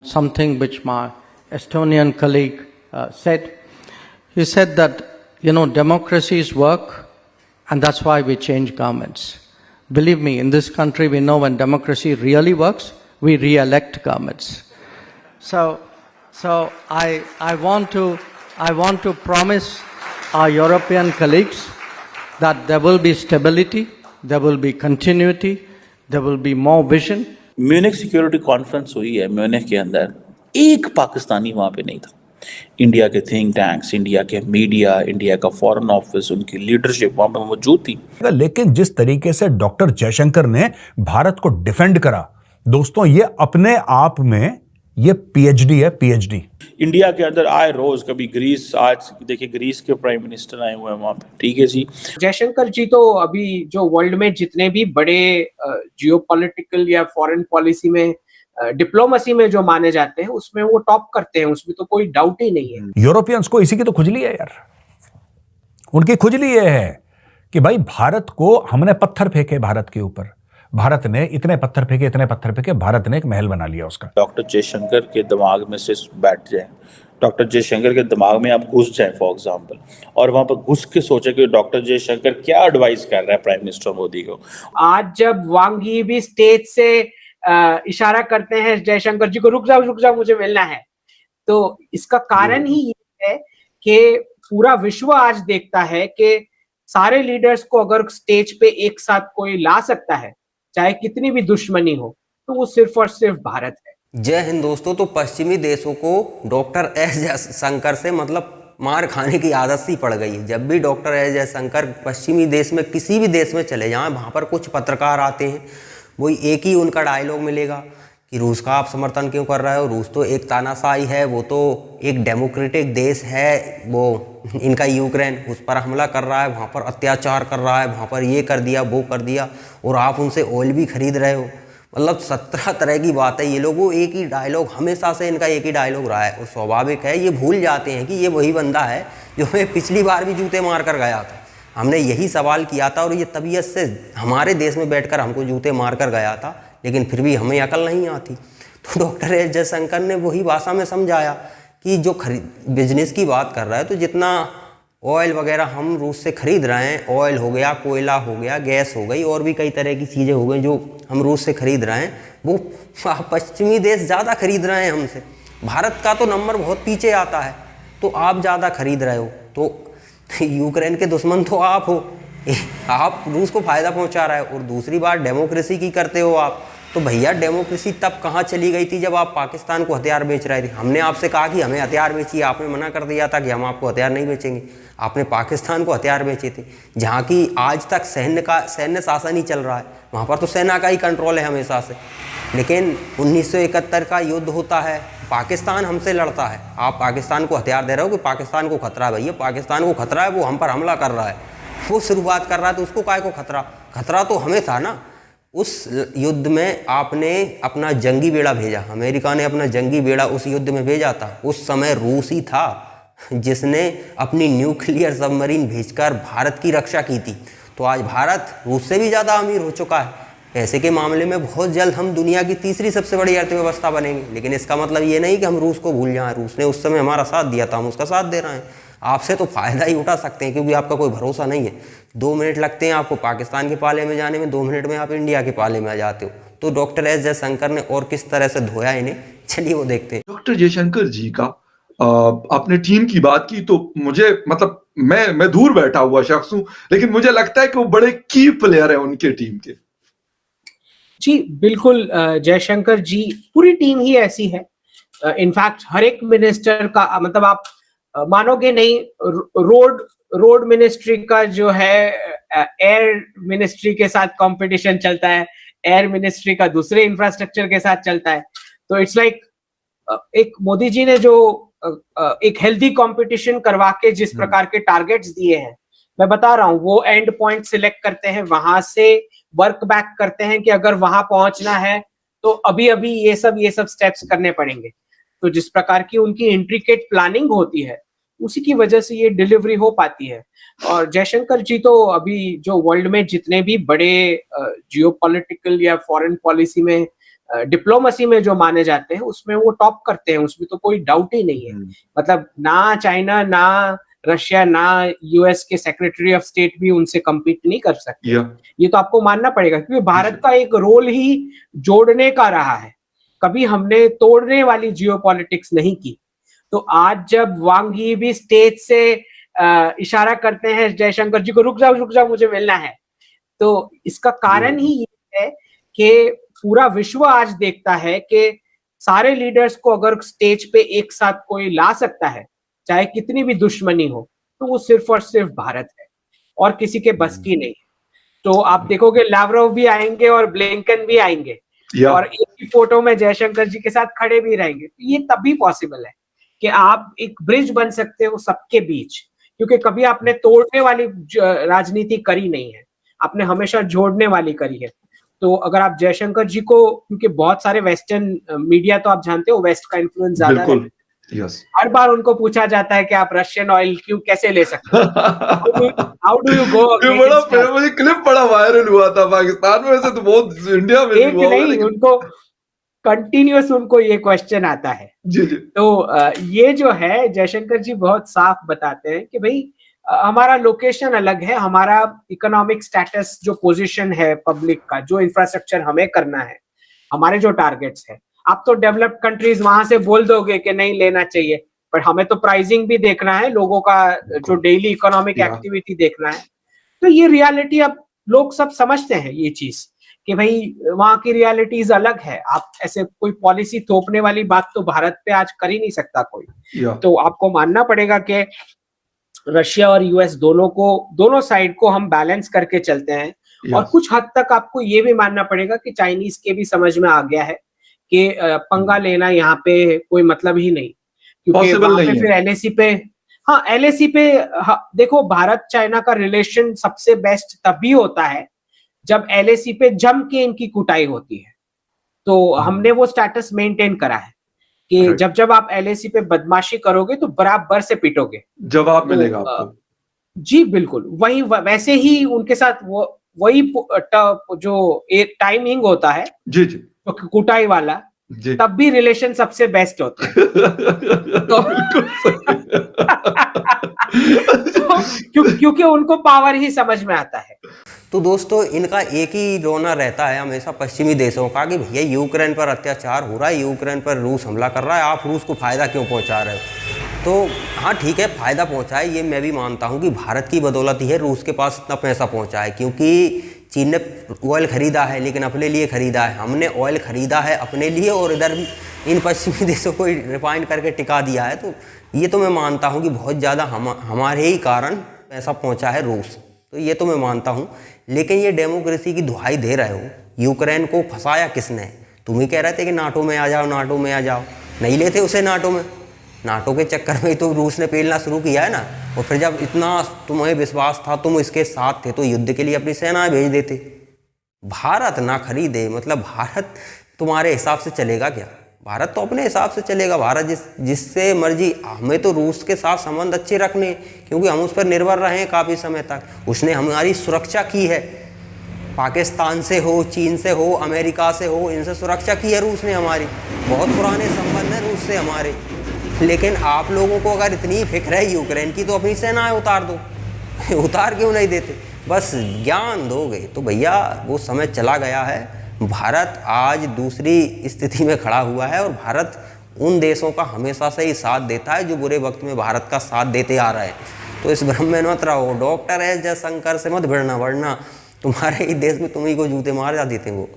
Something which my Estonian colleague said. He said that, democracies work and that's why we change governments. Believe me, in this country we know when democracy really works, we re-elect governments. So I want to promise our European colleagues that there will be stability, there will be continuity, there will be more vision. Munich security conference हुई है, Munich के अंदर एक पाकिस्तानी वहां पे नहीं था। India के थिंक टैंक्स, इंडिया के मीडिया, इंडिया का फॉरेन ऑफिस, उनकी लीडरशिप वहां पे मौजूद थी। लेकिन जिस तरीके से डॉक्टर जयशंकर ने भारत को डिफेंड करा, दोस्तों ये अपने आप में ये पीएचडी है, पीएचडी। इंडिया के अंदर आए रोज, कभी ग्रीस, आज देखिए ग्रीस के प्राइम मिनिस्टर आए हुए हैं वहां पे, ठीक है जी। जयशंकर जी तो अभी जो वर्ल्ड में जितने भी बड़े जियोपॉलिटिकल या फॉरेन पॉलिसी में डिप्लोमेसी में जो माने जाते हैं उसमें वो टॉप करते हैं, उसमें तो कोई डाउट ही नहीं है। यूरोपियंस को इसी की तो खुजली है यार, उनकी खुजली ये है कि भाई भारत को हमने पत्थर फेंके, भारत के ऊपर भारत ने इतने पत्थर फेंके, भारत ने एक महल बना लिया उसका। डॉक्टर जयशंकर के दिमाग में से बैठ जाए, डॉक्टर जयशंकर के दिमाग में आप घुस जाए फॉर एग्जांपल, और वहां पर घुस के सोचे कि डॉक्टर जयशंकर क्या एडवाइस कर रहा है प्राइम मिनिस्टर मोदी को। आज जब वांग यी भी स्टेज से इशारा करते हैं जयशंकर जी को, रुक जाओ मुझे मिलना है, तो इसका कारण ही ये है कि पूरा विश्व आज देखता है कि सारे लीडर्स को अगर स्टेज पे एक साथ कोई ला सकता है, चाहे कितनी भी दुश्मनी हो, तो वो सिर्फ और सिर्फ भारत है। जय हिंद दोस्तों। तो पश्चिमी देशों को डॉक्टर एस जयशंकर से मतलब मार खाने की आदत सी पड़ गई है। जब भी डॉक्टर एस जयशंकर पश्चिमी देश में किसी भी देश में चले जाएं, वहाँ पर कुछ पत्रकार आते हैं, वही एक ही उनका डायलॉग मिलेगा कि रूस का आप समर्थन क्यों कर रहे हो, रूस तो एक तानाशाही है, वो तो एक डेमोक्रेटिक देश है, वो इनका यूक्रेन उस पर हमला कर रहा है, वहाँ पर अत्याचार कर रहा है, वहाँ पर ये कर दिया वो कर दिया, और आप उनसे ऑयल भी खरीद रहे हो। मतलब 17 तरह की बात है। ये लोग वो एक ही डायलॉग, हमेशा से इनका एक ही डायलॉग रहा है, और स्वाभाविक है ये भूल जाते हैं कि ये वही बंदा है जो हमें पिछली बार भी जूते मार कर गया था। हमने यही सवाल किया था और ये तबीयत से हमारे देश में बैठकर हमको जूते मार कर गया था, लेकिन फिर भी हमें अकल नहीं आती। तो डॉक्टर एस जयशंकर ने वही भाषा में समझाया कि जो बिजनेस की बात कर रहा है, तो जितना ऑयल वगैरह हम रूस से खरीद रहे हैं, ऑयल हो गया, कोयला हो गया, गैस हो गई, और भी कई तरह की चीज़ें हो गई जो हम रूस से खरीद रहे हैं, वो पश्चिमी देश ज़्यादा खरीद रहे हैं हमसे। भारत का तो नंबर बहुत पीछे आता है, तो आप ज़्यादा खरीद रहे हो, तो यूक्रेन के दुश्मन तो आप हो, आप रूस को फ़ायदा पहुंचा रहे हो। और दूसरी बात डेमोक्रेसी की करते हो आप, तो भैया डेमोक्रेसी तब कहाँ चली गई थी जब आप पाकिस्तान को हथियार बेच रहे थे। हमने आपसे कहा कि हमें हथियार बेचिए, आपने मना कर दिया था कि हम आपको हथियार नहीं बेचेंगे। आपने पाकिस्तान को हथियार बेचे थे, जहाँ की आज तक सैन्य शासन ही चल रहा है, वहाँ पर तो सेना का ही कंट्रोल है हमेशा से। लेकिन 1971 का युद्ध होता है, पाकिस्तान हमसे लड़ता है, आप पाकिस्तान को हथियार दे रहे हो कि पाकिस्तान को खतरा है। भैया पाकिस्तान को खतरा है, वो हम पर हमला कर रहा है, वो शुरुआत कर रहा है, तो उसको काय को खतरा तो हमें था ना। उस युद्ध में आपने अपना जंगी बेड़ा भेजा, अमेरिका ने अपना जंगी बेड़ा उस युद्ध में भेजा था। उस समय रूस ही था जिसने अपनी न्यूक्लियर सबमरीन भेजकर भारत की रक्षा की थी। तो आज भारत रूस से भी ज़्यादा अमीर हो चुका है। पैसे के मामले में बहुत जल्द हम दुनिया की तीसरी सबसे बड़ी अर्थव्यवस्था बनेंगे। लेकिन इसका मतलब ये नहीं कि हम रूस को भूल जाएं। रूस ने उस समय हमारा साथ दिया था, हम उसका साथ दे रहे हैं। आपसे तो फ़ायदा ही उठा सकते हैं, क्योंकि आपका कोई भरोसा नहीं है। 2 मिनट लगते हैं आपको पाकिस्तान के पाले में जाने में, 2 मिनट में आप इंडिया के पाले में आ जाते हो। तो डॉक्टर एस जयशंकर ने और किस तरह से धोया इन्हें, चलिए वो देखते हैं। डॉक्टर जयशंकर जी का आपने टीम की बात की, तो मुझे मतलब मैं दूर बैठा हुआ शख्स हूं, लेकिन मुझे लगता है कि वो बड़े की प्लेयर है उनके टीम के। जी बिल्कुल, जयशंकर जी, पूरी टीम ही ऐसी है। इनफैक्ट हर एक मिनिस्टर का, मतलब आप मानोगे नहीं, रोड मिनिस्ट्री का जो है एयर मिनिस्ट्री के साथ कंपटीशन चलता है, एयर मिनिस्ट्री का दूसरे इंफ्रास्ट्रक्चर के साथ चलता है। तो इट्स लाइक एक मोदी जी ने जो एक हेल्दी कंपटीशन करवा के जिस प्रकार के टारगेट्स दिए हैं, मैं बता रहा हूं, वो एंड पॉइंट सिलेक्ट करते हैं, वहां से वर्क बैक करते हैं कि अगर वहां पहुंचना है तो अभी ये सब स्टेप्स करने पड़ेंगे। तो जिस प्रकार की उनकी इंट्रिकेट प्लानिंग होती है, उसी की वजह से ये डिलीवरी हो पाती है। और जयशंकर जी तो अभी जो वर्ल्ड में जितने भी बड़े जियोपॉलिटिकल या फॉरेन पॉलिसी में डिप्लोमेसी में जो माने जाते हैं उसमें वो टॉप करते हैं, उसमें तो कोई डाउट ही नहीं है। मतलब ना चाइना, ना रशिया, ना यूएस के सेक्रेटरी ऑफ स्टेट भी उनसे कम्पीट नहीं कर सकते। ये तो आपको मानना पड़ेगा, क्योंकि भारत का एक रोल ही जोड़ने का रहा है, कभी हमने तोड़ने वाली जियोपॉलिटिक्स नहीं की। तो आज जब वांग यी भी स्टेज से इशारा करते हैं जयशंकर जी को, रुक जाओ मुझे मिलना है, तो इसका कारण ही ये है कि पूरा विश्व आज देखता है कि सारे लीडर्स को अगर स्टेज पे एक साथ कोई ला सकता है, चाहे कितनी भी दुश्मनी हो, तो वो सिर्फ और सिर्फ भारत है और किसी के बस की नहीं। तो आप देखोगे लावरोव भी आएंगे और ब्लिंकन भी आएंगे और एक ही फोटो में जयशंकर जी के साथ खड़े भी रहेंगे। तो ये तभी पॉसिबल है कि आप एक ब्रिज बन सकते हो सबके बीच, क्योंकि कभी आपने तोड़ने वाली राजनीति करी नहीं है, आपने हमेशा जोड़ने वाली करी है। तो अगर आप जयशंकर जी को, क्योंकि बहुत सारे वेस्टर्न मीडिया तो आप जानते हो वेस्ट का इन्फ्लुएंस ज्यादा है, हर बार उनको पूछा जाता है कि आप रशियन ऑयल क्यों कैसे ले सकते हो, हाउ डू यू गो। बड़ा फेमस क्लिप बड़ा वायरल हुआ था पाकिस्तान में, से तो बहुत इंडिया में एक नहीं, उनको कंटिन्यूअस उनको ये क्वेश्चन आता है। जी। तो ये जो है जयशंकर जी बहुत साफ बताते हैं कि भाई हमारा लोकेशन अलग है, हमारा इकोनॉमिक स्टेटस, जो पोजीशन है पब्लिक का, जो इंफ्रास्ट्रक्चर हमें करना है, हमारे जो टारगेट्स है, आप तो डेवलप्ड कंट्रीज वहां से बोल दोगे कि नहीं लेना चाहिए, पर हमें तो प्राइसिंग भी देखना है, लोगों का जो डेली इकोनॉमिक एक्टिविटी देखना है। तो ये रियलिटी अब लोग सब समझते हैं ये चीज कि भाई वहां की रियलिटीज अलग है। आप ऐसे कोई पॉलिसी थोपने वाली बात तो भारत पे आज कर ही नहीं सकता कोई। तो आपको मानना पड़ेगा कि रशिया और यूएस दोनों साइड को हम बैलेंस करके चलते हैं। और कुछ हद तक आपको ये भी मानना पड़ेगा कि चाइनीज के भी समझ में आ गया है कि पंगा लेना यहाँ पे कोई मतलब ही नहीं, क्योंकि वहां पे फिर एलएसी पे, हाँ एलएसी पे, देखो भारत चाइना का रिलेशन सबसे बेस्ट तभी होता है जब एलएसी पे जम के इनकी कुटाई होती है। तो हमने वो स्टेटस मेंटेन करा है कि जब आप एलएसी पे बदमाशी करोगे तो बराबर से पिटोगे, जवाब मिलेगा आपको। जी बिल्कुल, वही वैसे ही उनके साथ वही जो एक टाइमिंग होता है जी कुटाई वाला, तब भी रिलेशन सबसे बेस्ट होते हैं। क्योंकि उनको पावर ही समझ में आता है। तो दोस्तों इनका एक ही रोना रहता है हमेशा पश्चिमी देशों का कि भैया यूक्रेन पर अत्याचार हो रहा है, यूक्रेन पर रूस हमला कर रहा है, आप रूस को फ़ायदा क्यों पहुंचा रहे हो। तो हाँ ठीक है, फ़ायदा पहुंचा है, ये मैं भी मानता हूं कि भारत की बदौलत ही है रूस के पास इतना पैसा पहुंचा है, क्योंकि चीन ने ऑयल ख़रीदा है लेकिन अपने लिए ख़रीदा है, हमने ऑयल ख़रीदा है अपने लिए और इधर भी इन पश्चिमी देशों को रिफाइन करके टिका दिया है। तो ये तो मैं मानता हूँ कि बहुत ज़्यादा हमारे ही कारण पैसा पहुँचा है रूस, तो ये तो मैं मानता हूँ। लेकिन ये डेमोक्रेसी की दुहाई दे रहे हो, यूक्रेन को फंसाया किसने? तुम ही कह रहे थे कि नाटो में आ जाओ, नाटो में आ जाओ, नहीं लेते उसे नाटो में, नाटो के चक्कर में ही तो रूस ने पेलना शुरू किया है ना। और फिर जब इतना तुम्हें विश्वास था, तुम इसके साथ थे, तो युद्ध के लिए अपनी सेनाएं भेज देते। भारत ना खरीदे मतलब भारत तुम्हारे हिसाब से चलेगा क्या? भारत तो अपने हिसाब से चलेगा, भारत जिससे मर्जी। हमें तो रूस के साथ संबंध अच्छे रखने, क्योंकि हम उस पर निर्भर रहे हैं काफ़ी समय तक, उसने हमारी सुरक्षा की है, पाकिस्तान से हो, चीन से हो, अमेरिका से हो, इनसे सुरक्षा की है रूस ने हमारी, बहुत पुराने संबंध हैं रूस से हमारे। लेकिन आप लोगों को अगर इतनी फिक्र है यूक्रेन की तो अपनी सेनाएं उतार दो, उतार क्यों नहीं देते? बस ज्ञान दोगे तो भैया वो समय चला गया है। भारत आज दूसरी स्थिति में खड़ा हुआ है और भारत उन देशों का हमेशा से ही साथ देता है जो बुरे वक्त में भारत का साथ देते आ रहे हैं। तो इस भ्रम में मत रहो, डॉक्टर एस जयशंकर से मत भिड़ना, वरना तुम्हारे ही देश में तुम्ही को जूते मार जा देते वो।